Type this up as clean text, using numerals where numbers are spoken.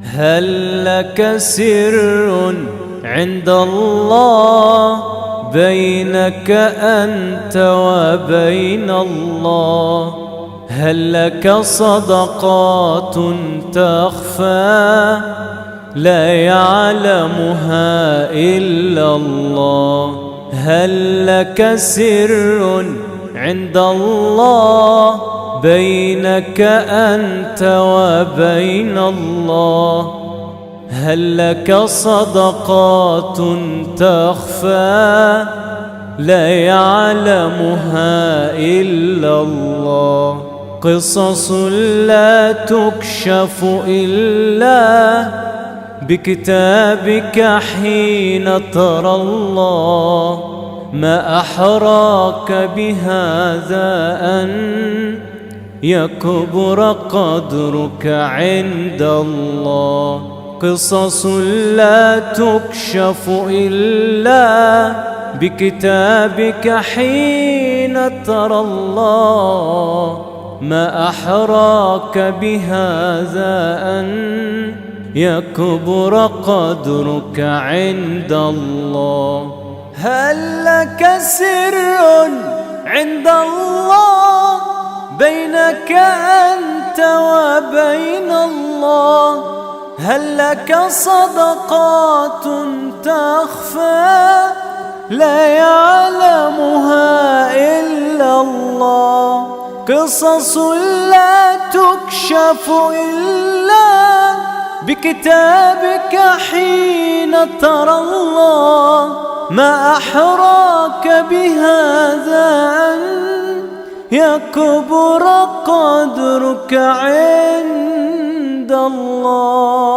هل لك سر عند الله بينك أنت وبين الله؟ هل لك صدقات تخفى لا يعلمها إلا الله؟ هل لك سر عند الله بينك أنت وبين الله؟ هل لك صدقات تخفى لا يعلمها إلا الله؟ قصص لا تكشف إلا بكتابك حين ترى الله. ما أحراك بهذا أن يكبر قدرك عند الله. قصص لا تكشف إلا بكتابك حين ترى الله. ما أحراك بهذا أن يكبر قدرك عند الله. هل لك سر عند الله بينك أنت وبين الله؟ هل لك صدقات تخفى لا يعلمها إلا الله؟ قصص لا تكشف إلا بكتابك حين ترى الله. ما أحراك بهذا أن يكبر قدرك عند الله.